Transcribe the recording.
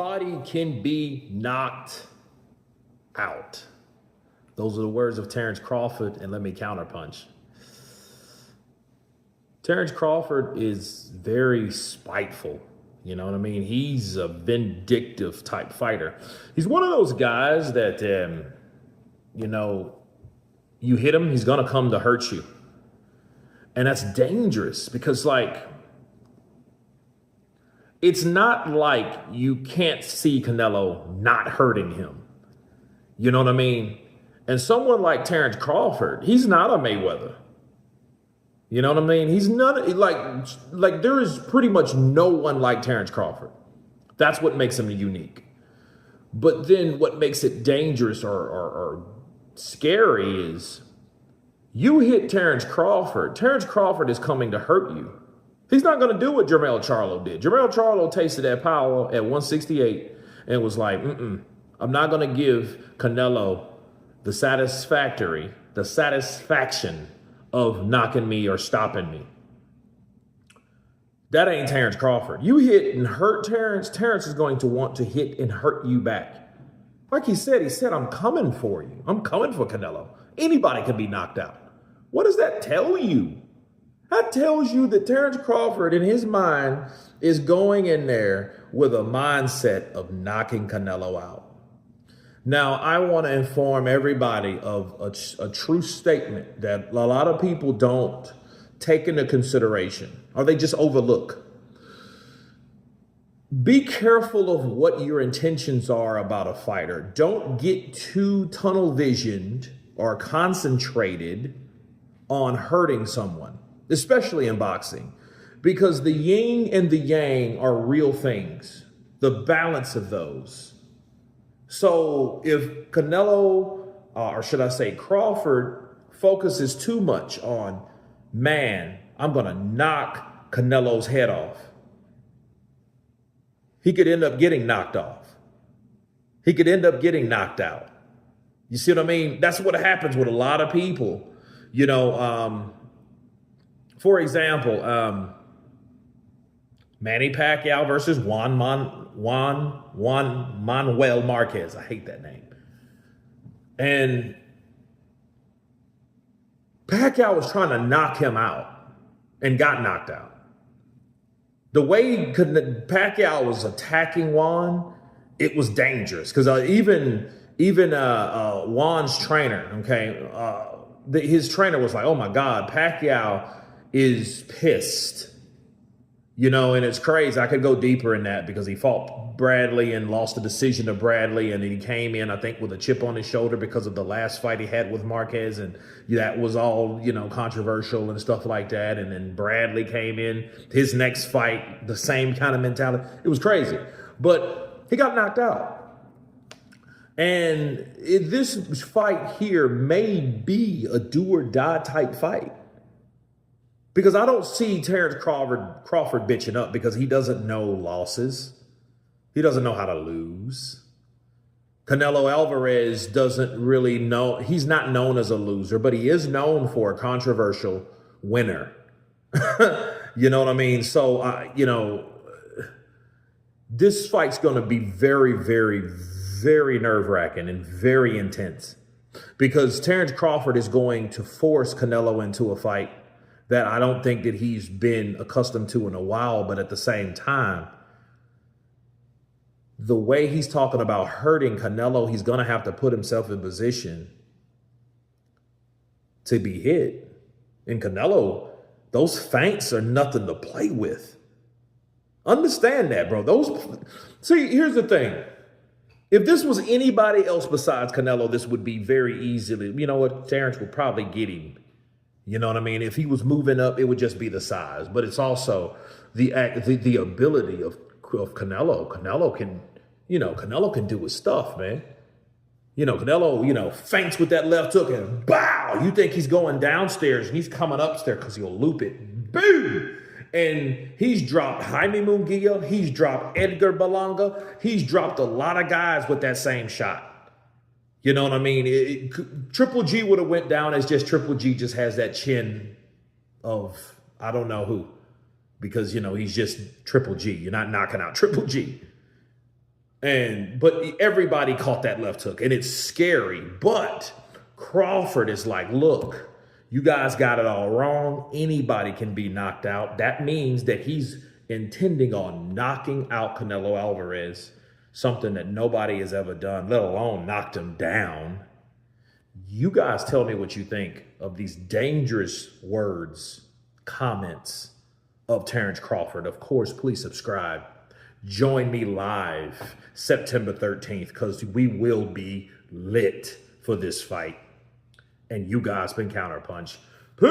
Anybody can be knocked out. Those are the words of Terence Crawford, and let me counterpunch. Terence Crawford is very spiteful. You know what I mean? He's a vindictive type fighter. He's one of those guys that, you hit him, he's going to come to hurt you. And that's dangerous because, it's not like you can't see Canelo not hurting him. You know what I mean? And someone like Terence Crawford, he's not a Mayweather. You know what I mean? He's not like there is pretty much no one like Terence Crawford. That's what makes him unique. But then what makes it dangerous or scary is you hit Terence Crawford. Terence Crawford is coming to hurt you. He's not going to do what Jermell Charlo did. Jermell Charlo tasted that power at 168 and was like, I'm not going to give Canelo the satisfaction of knocking me or stopping me. That ain't Terence Crawford. You hit and hurt Terence, Terence is going to want to hit and hurt you back. Like he said, I'm coming for you. I'm coming for Canelo. Anybody can be knocked out. What does that tell you? That tells you that Terence Crawford, in his mind, is going in there with a mindset of knocking Canelo out. Now, I want to inform everybody of a true statement that a lot of people don't take into consideration, or they just overlook. Be careful of what your intentions are about a fighter. Don't get too tunnel visioned or concentrated on hurting someone, especially in boxing, because the yin and the yang are real things, the balance of those. So if Canelo, or should I say Crawford, focuses too much on, man, I'm going to knock Canelo's head off, he could end up getting knocked off. He could end up getting knocked out. You see what I mean? That's what happens with a lot of people. For example, Manny Pacquiao versus Juan Manuel Marquez. I hate that name. And Pacquiao was trying to knock him out and got knocked out. The way Pacquiao was attacking Juan, it was dangerous because even Juan's trainer, his trainer was like, "Oh my God, Pacquiao is pissed." And it's crazy. I could go deeper in that because he fought Bradley and lost the decision to Bradley. And then he came in, I think, with a chip on his shoulder because of the last fight he had with Marquez. And that was all, controversial and stuff like that. And then Bradley came in, his next fight, the same kind of mentality. It was crazy. But he got knocked out. And this fight here may be a do or die type fight. Because I don't see Terence Crawford bitching up because he doesn't know losses. He doesn't know how to lose. Canelo Alvarez doesn't really know. He's not known as a loser, but he is known for a controversial winner. You know what I mean? So, this fight's going to be very, very, very nerve-wracking and very intense because Terence Crawford is going to force Canelo into a fight that I don't think that he's been accustomed to in a while. But at the same time, the way he's talking about hurting Canelo, he's going to have to put himself in position to be hit. And Canelo, those feints are nothing to play with. Understand that, bro. See, here's the thing. If this was anybody else besides Canelo, this would be very easily, Terence would probably get him. You know what I mean? If he was moving up, it would just be the size. But it's also the ability of Canelo. Canelo can do his stuff, man. Canelo, feints with that left hook and bow. You think he's going downstairs and he's coming upstairs because he'll loop it. Boom! And he's dropped Jaime Munguia. He's dropped Edgar Berlanga. He's dropped a lot of guys with that same shot. You know what I mean? Triple G would have went down as just Triple G just has that chin of I don't know who. Because, he's just Triple G. You're not knocking out Triple G. But everybody caught that left hook, and it's scary. But Crawford is like, look, you guys got it all wrong. Anybody can be knocked out. That means that he's intending on knocking out Canelo Alvarez, something that nobody has ever done, let alone knocked him down. You guys tell me what you think of these dangerous words, comments of Terence Crawford. Of course, please subscribe. Join me live September 13th, because we will be lit for this fight. And you guys been Counterpunch. Peace.